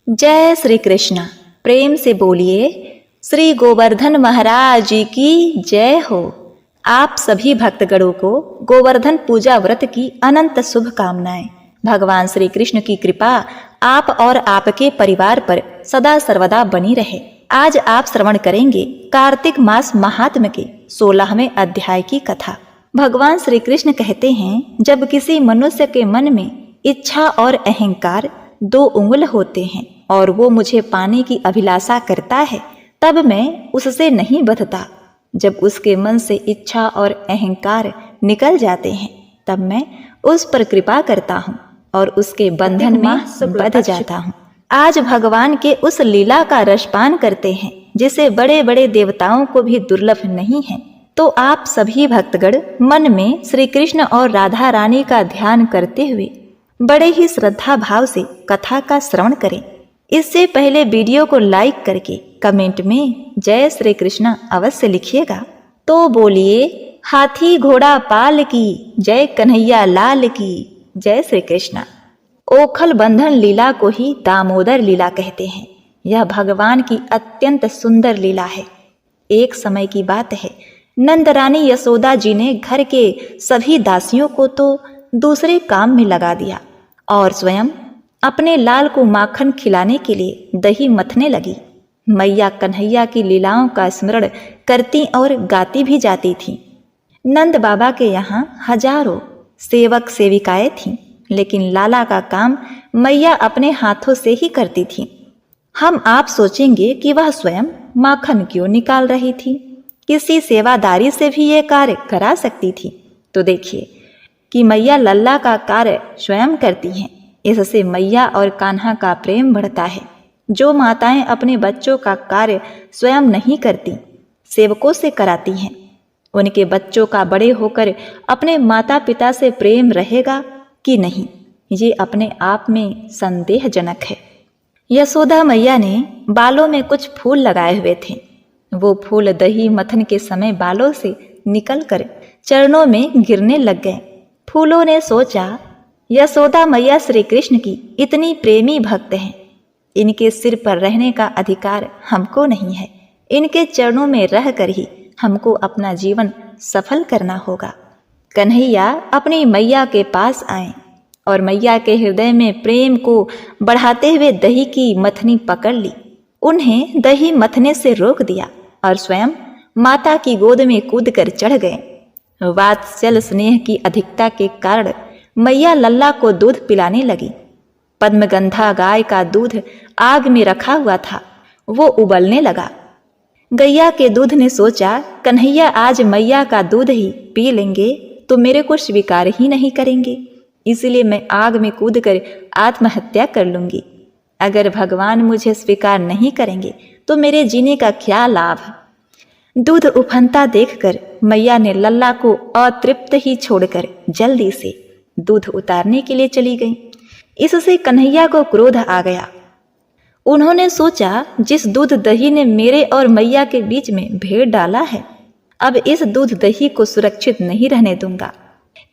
जय श्री कृष्ण। प्रेम से बोलिए श्री गोवर्धन महाराज जी की जय हो। आप सभी भक्तगणों को गोवर्धन पूजा व्रत की अनंत शुभकामनाएं। भगवान श्री कृष्ण की कृपा आप और आपके परिवार पर सदा सर्वदा बनी रहे। आज आप श्रवण करेंगे कार्तिक मास महात्म्य के 16वें अध्याय की कथा। भगवान श्री कृष्ण कहते हैं, जब किसी मनुष्य के मन में इच्छा और अहंकार 2 उंगल होते हैं और वो मुझे पाने की अभिलाषा करता है, तब मैं उससे नहीं बंधता। जब उसके मन से इच्छा और अहंकार निकल जाते हैं, तब मैं उस पर कृपा करता हूँ और उसके बंधन में बंध जाता हूँ। आज भगवान के उस लीला का रसपान करते हैं जिसे बड़े बड़े देवताओं को भी दुर्लभ नहीं है। तो आप सभी भक्तगण मन में श्री कृष्ण और राधा रानी का ध्यान करते हुए बड़े ही श्रद्धा भाव से कथा का श्रवण करें। इससे पहले वीडियो को लाइक करके कमेंट में जय श्री कृष्ण अवश्य लिखिएगा। तो बोलिए हाथी घोड़ा पाल की, जय कन्हैया लाल की, जय श्री कृष्ण। ओखल बंधन लीला को ही दामोदर लीला कहते हैं। यह भगवान की अत्यंत सुंदर लीला है। एक समय की बात है, नंद रानी यशोदा जी ने घर के सभी दासियों को तो दूसरे काम में लगा दिया और स्वयं अपने लाल को माखन खिलाने के लिए दही मथने लगी। मैया कन्हैया की लीलाओं का स्मरण करती और गाती भी जाती थीं। नंद बाबा के यहाँ हजारों सेवक सेविकाएं थीं, लेकिन लाला का काम मैया अपने हाथों से ही करती थी। हम आप सोचेंगे कि वह स्वयं माखन क्यों निकाल रही थी, किसी सेवादारी से भी ये कार्य करा सकती थी। तो देखिए कि मैया लल्ला का कार्य स्वयं करती हैं। इससे मैया और कान्हा का प्रेम बढ़ता है। जो माताएं अपने बच्चों का कार्य स्वयं नहीं करती, सेवकों से कराती हैं, उनके बच्चों का बड़े होकर अपने माता पिता से प्रेम रहेगा कि नहीं, ये अपने आप में संदेहजनक है। यशोदा मैया ने बालों में कुछ फूल लगाए हुए थे। वो फूल दही मथन के समय बालों से निकलकर चरणों में गिरने लग गए। फूलों ने सोचा, यशोदा मैया श्री कृष्ण की इतनी प्रेमी भक्त हैं, इनके सिर पर रहने का अधिकार हमको नहीं है। इनके चरणों में रहकर ही हमको अपना जीवन सफल करना होगा। कन्हैया अपनी मैया के पास आए और मैया के हृदय में प्रेम को बढ़ाते हुए दही की मथनी पकड़ ली। उन्हें दही मथने से रोक दिया और स्वयं माता की गोद में कूदकर चढ़ गए। वात्सल स्नेह की अधिकता के कारण मैया लल्ला को दूध पिलाने लगी। पद्मगंधा गाय का दूध आग में रखा हुआ था, वो उबलने लगा। गैया के दूध ने सोचा, कन्हैया आज मैया का दूध ही पी लेंगे तो मेरे को स्वीकार ही नहीं करेंगे, इसलिए मैं आग में कूदकर आत्महत्या कर लूंगी। अगर भगवान मुझे स्वीकार नहीं करेंगे तो मेरे जीने का क्या लाभ। दूध उफनता देखकर मैया ने लल्ला को अतृप्त ही छोड़कर जल्दी से दूध उतारने के लिए चली गई। इससे कन्हैया को क्रोध आ गया। उन्होंने सोचा, जिस दूध दही ने मेरे और मैया के बीच में भेड़ डाला है, अब इस दूध दही को सुरक्षित नहीं रहने दूंगा।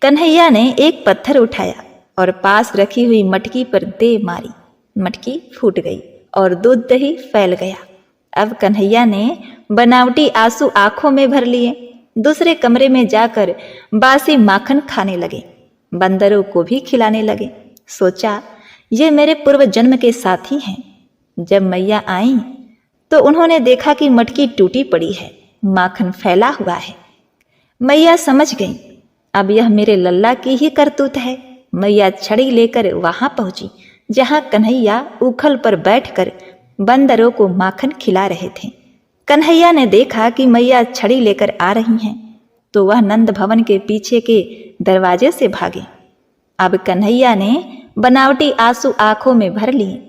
कन्हैया ने एक पत्थर उठाया और पास रखी हुई मटकी पर दे मारी। मटकी फूट गई और दूध दही फैल गया। अब कन्हैया ने बनावटी आंसू आंखों में भर लिए। दूसरे कमरे में जाकर बासी माखन खाने लगे, बंदरों को भी खिलाने लगे। सोचा, ये मेरे पूर्व जन्म के साथी हैं। जब मैया आई तो उन्होंने देखा कि मटकी टूटी पड़ी है, माखन फैला हुआ है। मैया समझ गई, अब यह मेरे लल्ला की ही करतूत है। मैया छड़ी लेकर वहां पहुंची जहां कन्हैया उखल पर बैठकर बंदरों को माखन खिला रहे थे। कन्हैया ने देखा कि मैया छड़ी लेकर आ रही हैं, तो वह नंद भवन के पीछे के दरवाजे से भागे। अब कन्हैया ने बनावटी आंसू आंखों में भर लिए।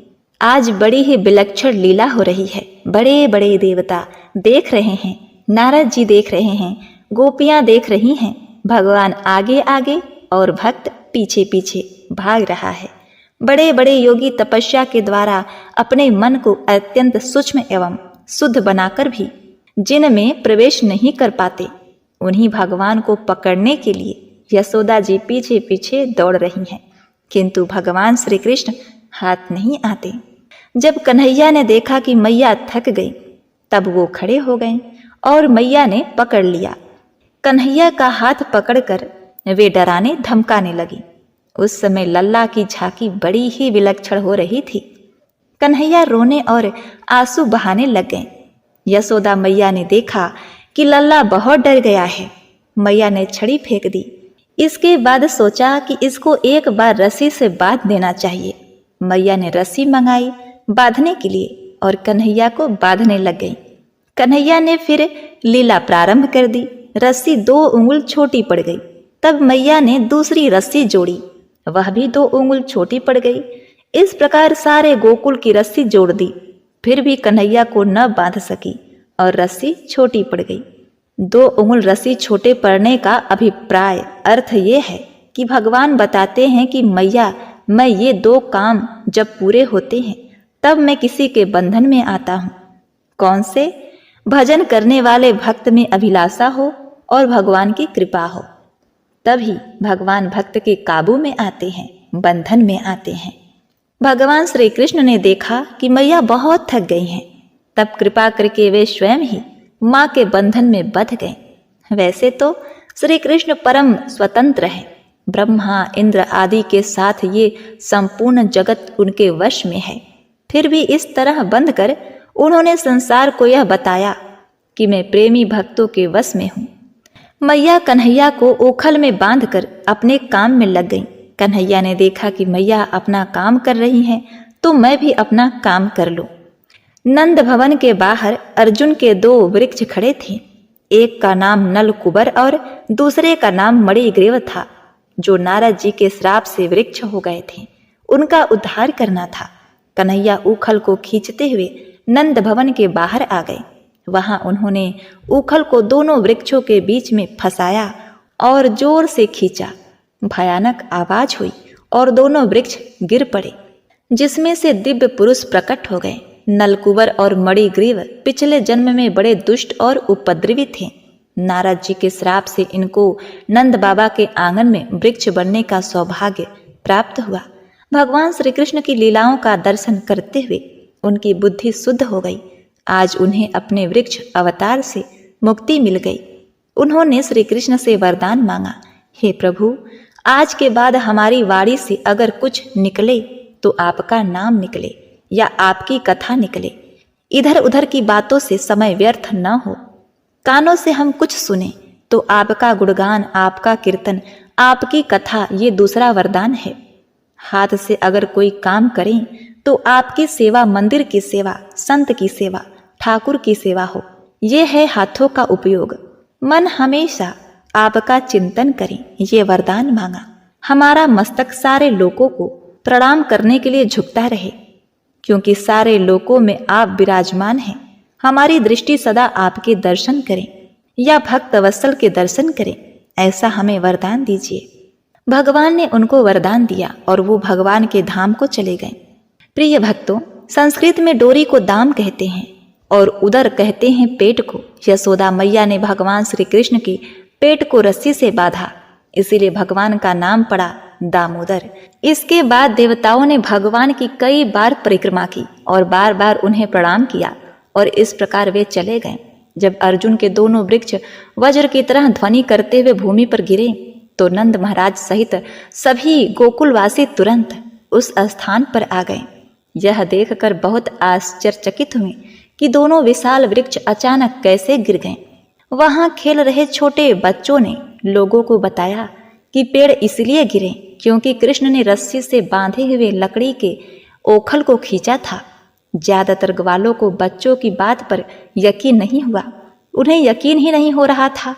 आज बड़ी ही विलक्षण लीला हो रही है। बड़े बड़े देवता देख रहे हैं, नारद जी देख रहे हैं, गोपियां देख रही हैं। भगवान आगे आगे और भक्त पीछे पीछे भाग रहा है। बड़े बड़े योगी तपस्या के द्वारा अपने मन को अत्यंत सूक्ष्म एवं शुद्ध बनाकर भी जिनमें प्रवेश नहीं कर पाते, उन्हीं भगवान को पकड़ने के लिए यशोदा जी पीछे पीछे दौड़ रही हैं, किंतु भगवान श्री कृष्ण हाथ नहीं आते। जब कन्हैया ने देखा कि मैया थक गई, तब वो खड़े हो गए और मैया ने पकड़ लिया। कन्हैया का हाथ पकड़कर वे डराने धमकाने लगी। उस समय लल्ला की झांकी बड़ी ही विलक्षण हो रही थी। कन्हैया रोने और आंसू बहाने लग गए। यशोदा मैया ने देखा कि लल्ला बहुत डर गया है। मैया ने छड़ी फेंक दी। इसके बाद सोचा कि इसको एक बार रस्सी से बांध देना चाहिए। मैया ने रस्सी मंगाई बांधने के लिए और कन्हैया को बांधने लग गई। कन्हैया ने फिर लीला प्रारंभ कर दी। रस्सी 2 उंगल छोटी पड़ गई। तब मैया ने दूसरी रस्सी जोड़ी, वह भी 2 उंगल छोटी पड़ गई। इस प्रकार सारे गोकुल की रस्सी जोड़ दी, फिर भी कन्हैया को न बांध सकी और रस्सी छोटी पड़ गई। 2 उंगल रस्सी छोटे पड़ने का अभिप्राय अर्थ ये है कि भगवान बताते हैं कि मैया, मैं ये 2 काम जब पूरे होते हैं तब मैं किसी के बंधन में आता हूँ। कौन से? भजन करने वाले भक्त में अभिलाषा हो और भगवान की कृपा हो, तभी भगवान भक्त के काबू में आते हैं, बंधन में आते हैं। भगवान श्री कृष्ण ने देखा कि मैया बहुत थक गई हैं, तब कृपा करके वे स्वयं ही माँ के बंधन में बंध गए। वैसे तो श्री कृष्ण परम स्वतंत्र हैं। ब्रह्मा इंद्र आदि के साथ ये संपूर्ण जगत उनके वश में है, फिर भी इस तरह बंध कर उन्होंने संसार को यह बताया कि मैं प्रेमी भक्तों के वश में हूँ। मैया कन्हैया को ओखल में बांधकर अपने काम में लग गई। कन्हैया ने देखा कि मैया अपना काम कर रही हैं, तो मैं भी अपना काम कर लूं। नंद भवन के बाहर अर्जुन के 2 वृक्ष खड़े थे। एक का नाम नलकुबर और दूसरे का नाम मणिग्रीव था, जो नारद जी के श्राप से वृक्ष हो गए थे। उनका उद्धार करना था। कन्हैया उखल को खींचते हुए नंद भवन के बाहर आ गए। वहां उन्होंने उखल को दोनों वृक्षों के बीच में फंसाया और जोर से खींचा। भयानक आवाज हुई और दोनों वृक्ष गिर पड़े, जिसमें से दिव्य पुरुष प्रकट हो गए। नलकुबर और मणिग्रीव पिछले जन्म में बड़े दुष्ट और उपद्रवी थे। नारद जी के श्राप से इनको नंद बाबा के आंगन में वृक्ष बनने का सौभाग्य प्राप्त हुआ। भगवान श्री कृष्ण की लीलाओं का दर्शन करते हुए उनकी बुद्धि शुद्ध हो गई। आज उन्हें अपने वृक्ष अवतार से मुक्ति मिल गई। उन्होंने श्री कृष्ण से वरदान मांगा, हे प्रभु, आज के बाद हमारी वाणी से अगर कुछ निकले तो आपका नाम निकले या आपकी कथा निकले। इधर उधर की बातों से समय व्यर्थ न हो। कानों से हम कुछ सुने तो आपका गुणगान, आपका कीर्तन, आपकी कथा, ये दूसरा वरदान है। हाथ से अगर कोई काम करें तो आपकी सेवा, मंदिर की सेवा, संत की सेवा, ठाकुर की सेवा हो। ये है हाथों का उपयोग। मन हमेशा आपका चिंतन करें, ये वरदान मांगा। हमारा मस्तक सारे लोगों को प्रणाम करने के लिए झुकता रहे, क्योंकि सारे लोकों में आप विराजमान हैं। हमारी दृष्टि सदा आपके दर्शन करें या भक्त वत्सल के दर्शन करें, ऐसा हमें वरदान दीजिए। भगवान ने उनको वरदान दिया और वो भगवान के धाम को चले गए। प्रिय भक्तों, संस्कृत में डोरी को दाम कहते हैं और उदर कहते हैं पेट को। यशोदा मैया ने भगवान श्री कृष्ण के पेट को रस्सी से बांधा, इसीलिए भगवान का नाम पड़ा दामोदर। इसके बाद देवताओं ने भगवान की कई बार परिक्रमा की और बार बार उन्हें प्रणाम किया और इस प्रकार वे चले गए। जब अर्जुन के दोनों वृक्ष वज्र की तरह ध्वनि करते हुए भूमि पर गिरे तो नंद महाराज सहित सभी गोकुलवासी तुरंत उस स्थान पर आ गए। यह देखकर बहुत आश्चर्यचकित हुए कि दोनों विशाल वृक्ष अचानक कैसे गिर गए। वहां खेल रहे छोटे बच्चों ने लोगों को बताया कि पेड़ इसलिए गिरे क्योंकि कृष्ण ने रस्सी से बांधे हुए लकड़ी के ओखल को खींचा था। ज्यादातर ग्वालों को बच्चों की बात पर यकीन नहीं हुआ। उन्हें यकीन ही नहीं हो रहा था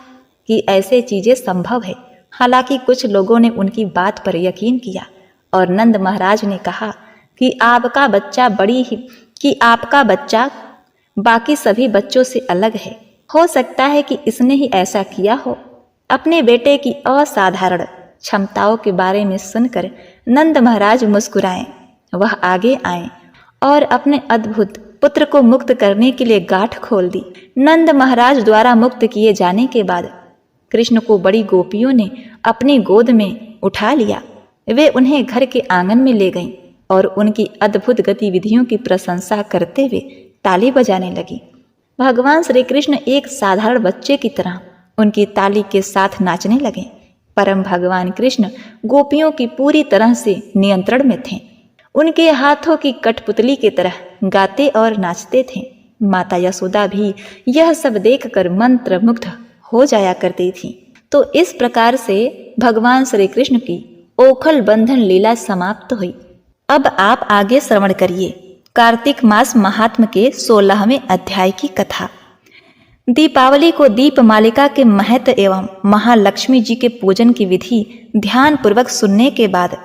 कि ऐसे चीजें संभव है। हालांकि कुछ लोगों ने उनकी बात पर यकीन किया और नंद महाराज ने कहा कि आपका बच्चा बाकी सभी बच्चों से अलग है। हो सकता है कि इसने ही ऐसा किया हो। अपने बेटे की असाधारण क्षमताओं के बारे में सुनकर नंद महाराज मुस्कुराए। वह आगे आए और अपने अद्भुत पुत्र को मुक्त करने के लिए गांठ खोल दी। नंद महाराज द्वारा मुक्त किए जाने के बाद कृष्ण को बड़ी गोपियों ने अपनी गोद में उठा लिया। वे उन्हें घर के आंगन में ले गईं और उनकी अद्भुत गतिविधियों की प्रशंसा करते हुए ताली बजाने लगी। भगवान श्री कृष्ण एक साधारण बच्चे की तरह उनकी ताली के साथ नाचने लगे। परम भगवान कृष्ण गोपियों की पूरी तरह से नियंत्रण में थे। उनके हाथों की कठपुतली की तरह गाते और नाचते थे। माता यशोदा भी यह सब देखकर मंत्रमुग्ध हो जाया करती थी। तो इस प्रकार से भगवान श्री कृष्ण की ओखल बंधन लीला समाप्त हुई। अब आप आगे श्रवण करिए कार्तिक मास महात्म के 16वें अध्याय की कथा। दीपावली को दीपमालिका के महत्व एवं महालक्ष्मी जी के पूजन की विधि ध्यान पूर्वक सुनने के बाद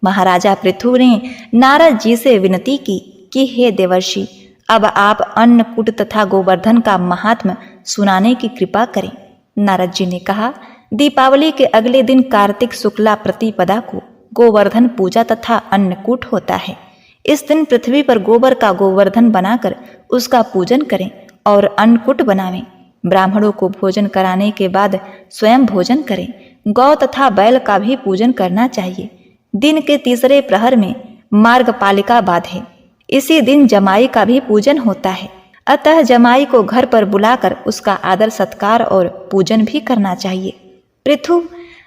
महाराजा पृथु ने नारद जी से विनती की कि हे देवर्षि, अब आप अन्नकूट तथा गोवर्धन का महात्म सुनाने की कृपा करें। नारद जी ने कहा, दीपावली के अगले दिन कार्तिक शुक्ला प्रतिपदा को गोवर्धन पूजा तथा अन्नकूट होता है। इस दिन पृथ्वी पर गोबर का गोवर्धन बनाकर उसका पूजन करें और अन्नकूट बनावें। ब्राह्मणों को भोजन कराने के बाद स्वयं भोजन करें। गौ तथा बैल का भी पूजन करना चाहिए। दिन के तीसरे प्रहर में मार्गपालिका बाधे। इसी दिन जमाई का भी पूजन होता है, अतः जमाई को घर पर बुलाकर उसका आदर सत्कार और पूजन भी करना चाहिए।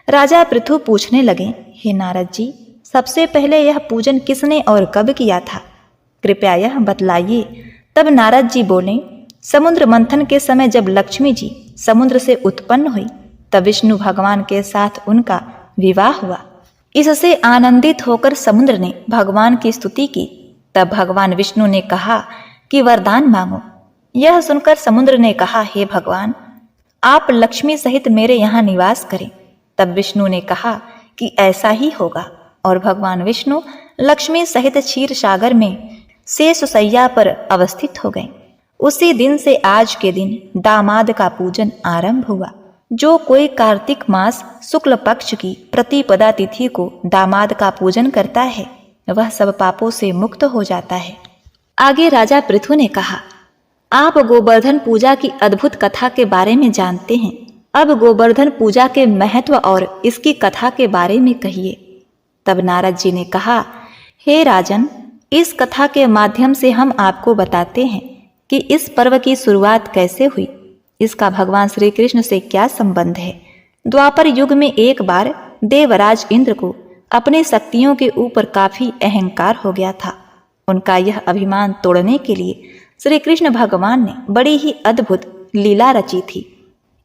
राजा पृथु पूछने लगे, हे नारद जी, सबसे पहले यह पूजन किसने और कब किया था? कृपया यह बतलाइए। तब नारद जी बोले, समुद्र मंथन के समय जब लक्ष्मी जी समुद्र से उत्पन्न हुई तब विष्णु भगवान के साथ उनका विवाह हुआ। इससे आनंदित होकर समुद्र ने भगवान की स्तुति की। तब भगवान विष्णु ने कहा कि वरदान मांगो। यह सुनकर समुद्र ने कहा, हे भगवान, आप लक्ष्मी सहित मेरे यहाँ निवास करें। तब विष्णु ने कहा कि ऐसा ही होगा और भगवान विष्णु लक्ष्मी सहित क्षीर सागर में शेषशय्या पर अवस्थित हो गए। उसी दिन से आज के दिन दामाद का पूजन आरंभ हुआ। जो कोई कार्तिक मास शुक्ल पक्ष की प्रतिपदा तिथि को दामाद का पूजन करता है वह सब पापों से मुक्त हो जाता है। आगे राजा पृथु ने कहा, आप गोवर्धन पूजा की अद्भुत कथा के बारे में जानते हैं। अब गोवर्धन पूजा के महत्व और इसकी कथा के बारे में कहिए। तब नारद जी ने कहा, हे राजन, इस कथा के माध्यम से हम आपको बताते हैं कि इस पर्व की शुरुआत कैसे हुई। इसका भगवान श्री कृष्ण से क्या संबंध है। द्वापर युग में एक बार देवराज इंद्र को अपने शक्तियों के ऊपर काफी अहंकार हो गया था। उनका यह अभिमान तोड़ने के लिए श्री कृष्ण भगवान ने बड़ी ही अद्भुत लीला रची थी।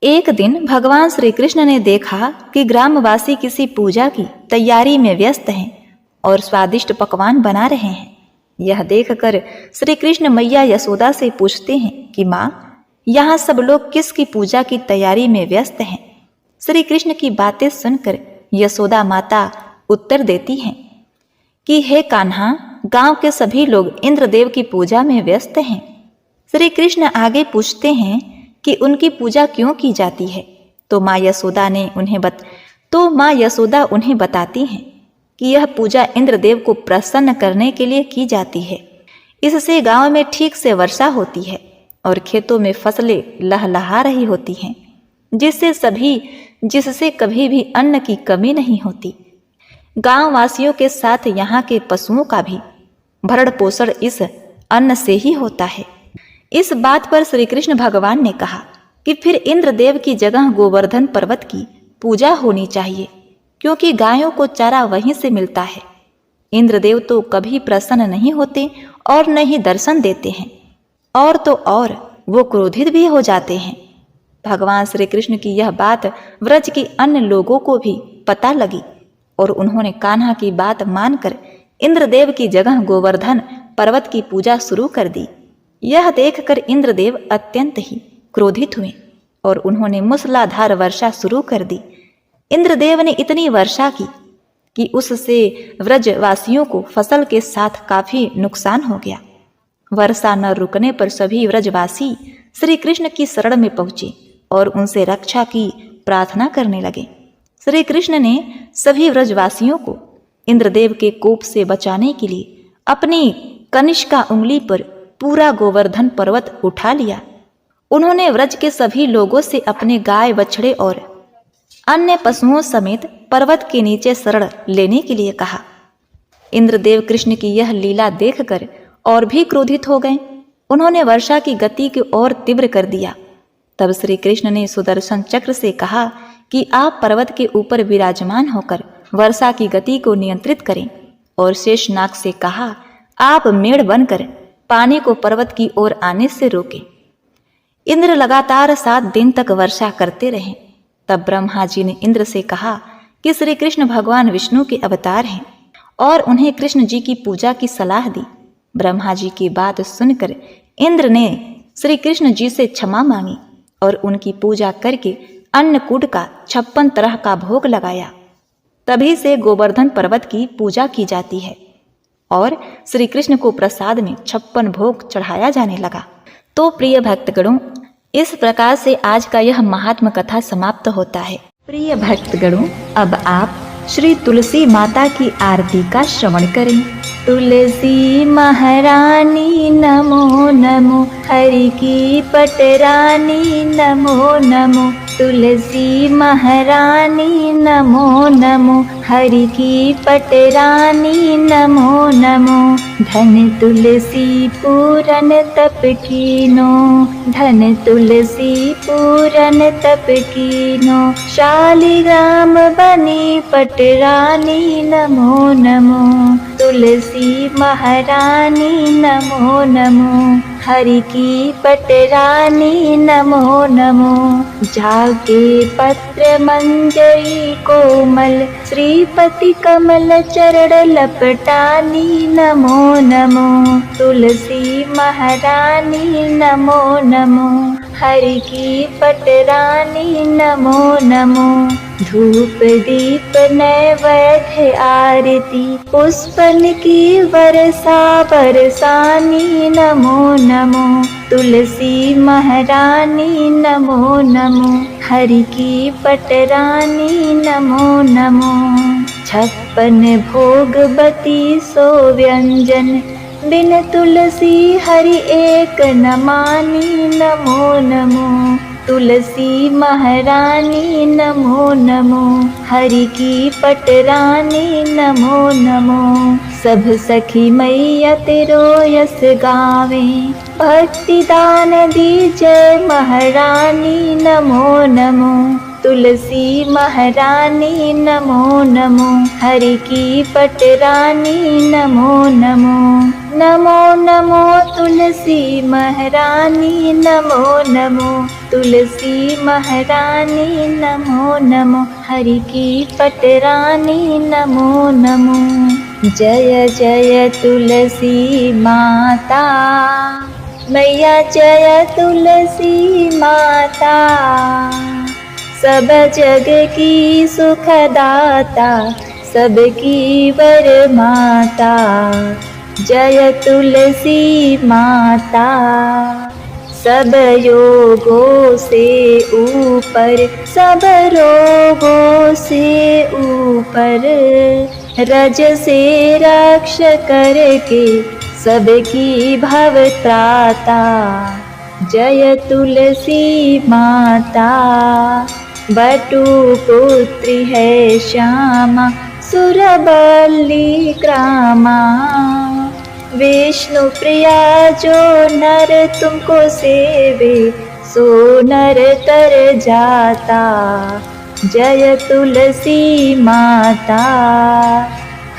एक दिन भगवान श्री कृष्ण ने देखा कि ग्रामवासी किसी पूजा की तैयारी में व्यस्त हैं और स्वादिष्ट पकवान बना रहे हैं। यह देखकर श्री कृष्ण मैया यशोदा से पूछते हैं कि माँ, यहाँ सब लोग किसकी पूजा की तैयारी में व्यस्त हैं? श्री कृष्ण की बातें सुनकर यशोदा माता उत्तर देती हैं कि हे कान्हा, गांव के सभी लोग इंद्रदेव की पूजा में व्यस्त हैं। श्री कृष्ण आगे पूछते हैं कि उनकी पूजा क्यों की जाती है। तो माँ यशोदा उन्हें बताती हैं कि यह पूजा इंद्रदेव को प्रसन्न करने के लिए की जाती है। इससे गांव में ठीक से वर्षा होती है और खेतों में फसलें लहलहा रही होती हैं, जिससे कभी भी अन्न की कमी नहीं होती। गांव वासियों के साथ यहाँ के पशुओं का भी भरण पोषण इस अन्न से ही होता है। इस बात पर श्री कृष्ण भगवान ने कहा कि फिर इंद्रदेव की जगह गोवर्धन पर्वत की पूजा होनी चाहिए, क्योंकि गायों को चारा वहीं से मिलता है। इंद्रदेव तो कभी प्रसन्न नहीं होते और न ही दर्शन देते हैं, और तो और वो क्रोधित भी हो जाते हैं। भगवान श्री कृष्ण की यह बात व्रज के अन्य लोगों को भी पता लगी और उन्होंने कान्हा की बात मानकर इंद्रदेव की जगह गोवर्धन पर्वत की पूजा शुरू कर दी। यह देखकर इंद्रदेव अत्यंत ही क्रोधित हुए और उन्होंने मूसलाधार वर्षा शुरू कर दी। इंद्रदेव ने इतनी वर्षा की कि उससे व्रजवासियों को फसल के साथ काफी नुकसान हो गया। वर्षा न रुकने पर सभी व्रजवासी श्री कृष्ण की शरण में पहुंचे और उनसे रक्षा की प्रार्थना करने लगे। श्री कृष्ण ने सभी व्रजवासियों को इंद्रदेव के कोप से बचाने के लिए अपनी कनिष्का उंगली पर पूरा गोवर्धन पर्वत उठा लिया। उन्होंने व्रज के सभी लोगों से अपने गाय बछड़े और अन्य पशुओं समेत पर्वत के नीचे शरण लेने के लिए कहा। इंद्रदेव कृष्ण की यह लीला देखकर और भी क्रोधित हो गए। उन्होंने वर्षा की गति को और तीव्र कर दिया। तब श्री कृष्ण ने सुदर्शन चक्र से कहा कि आप पर्वत के ऊपर विराजमान होकर वर्षा की गति को नियंत्रित करें, और शेषनाग से कहा आप मेढ़ बनकर पानी को पर्वत की ओर आने से रोकें। इंद्र लगातार 7 दिन तक वर्षा करते रहे। तब ब्रह्मा जी ने इंद्र से कहा कि श्री कृष्ण भगवान विष्णु के अवतार हैं और उन्हें कृष्ण जी की पूजा की सलाह दी। ब्रह्मा जी की बात सुनकर इंद्र ने श्री कृष्ण जी से क्षमा मांगी और उनकी पूजा करके अन्नकूट का 56 तरह का भोग लगाया। तभी से गोवर्धन पर्वत की पूजा की जाती है और श्री कृष्ण को प्रसाद में 56 भोग चढ़ाया जाने लगा। तो प्रिय भक्तगणों, इस प्रकार से आज का यह महात्म कथा समाप्त होता है। प्रिय भक्तगणों, अब आप श्री तुलसी माता की आरती का श्रवण करें। तुलसी महारानी नमो नमो, हरि की पटरानी नमो नमो। तुलसी महारानी नमो नमो, हरि की पटरानी नमो नमो। धन तुलसी पूरन तप कीनो, धन तुलसी पूरन तप कीनो। शालिग्राम बनी पटरानी नमो नमो। तुलसी महारानी नमो नमो, हरि की पटरानी नमो नमो। जाके पत्र मंजरी कोमल, श्रीपति कमल चरण लपटानी नमो नमो। तुलसी महारानी नमो नमो, हरि की पटरानी नमो नमो। धूप दीप नैवेद्य आरती, पुष्पन की वर्षा बरसानी नमो नमो। तुलसी महारानी नमो नमो, हरि की पटरानी नमो नमो। 56 भोग 32 व्यंजन, बिन तुलसी हरि एक न मानी नमो नमो। तुलसी महारानी नमो नमो, हरि की पटरानी नमो नमो। सब सखी मैया तेरो यस गावे, भक्ति दान दीजै महारानी नमो नमो। तुलसी महारानी नमो नमो, हरि की पटरानी नमो नमो। नमो नमो तुलसी महारानी नमो नमो। तुलसी महारानी नमो नमो, हरि की पटरानी नमो नमो। जय जय तुलसी माता, मैया जय तुलसी माता। सब जग की सुखदाता, सबकी वर माता। जय तुलसी माता। सब योगों से ऊपर, सब रोगों से ऊपर, रज से रक्ष करके सबकी भव त्राता। जय तुलसी माता। बटु पुत्री है श्यामा, सुरबली ग्रामा। विष्णु प्रिया जो नर तुमको सेवे, सो नर तर जाता। जय तुलसी माता।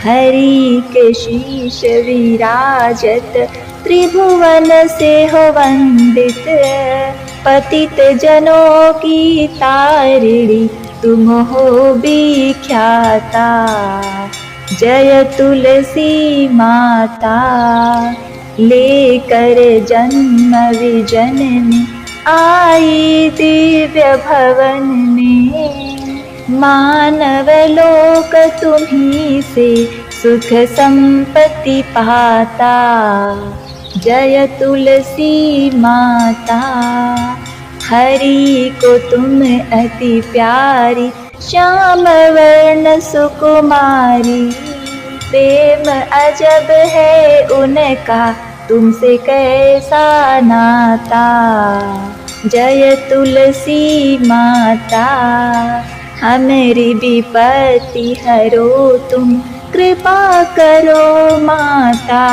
हरि के शीश विराजत, त्रिभुवन से हो वंदित। पतित जनों की तारिणी, तुम हो विख्याता। जय तुलसी माता। लेकर जन्म विजन में, आई दिव्य भवन में। मानव लोक तुम्हीं से, सुख संपत्ति पाता। जय तुलसी माता। हरि को तुम अति प्यारी, श्याम वर्ण सुकुमारी। प्रेम अजब है उनका, तुमसे कैसा नाता। जय तुलसी माता। हमारी विपत्ति हरो तुम, कृपा करो माता,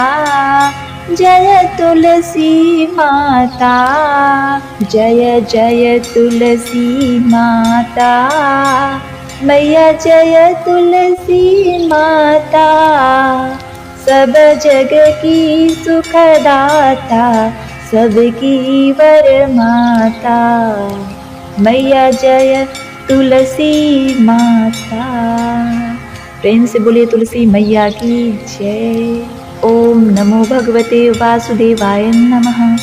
जय तुलसी माता, जय जय तुलसी माता, मैया जय तुलसी माता, सब जग की सुखदाता, सबकी वर माता, मैया जय तुलसी माता। प्रेम से बोलिए तुलसी मैया की जय। ओम नमो भगवते वासुदेवाय नमः।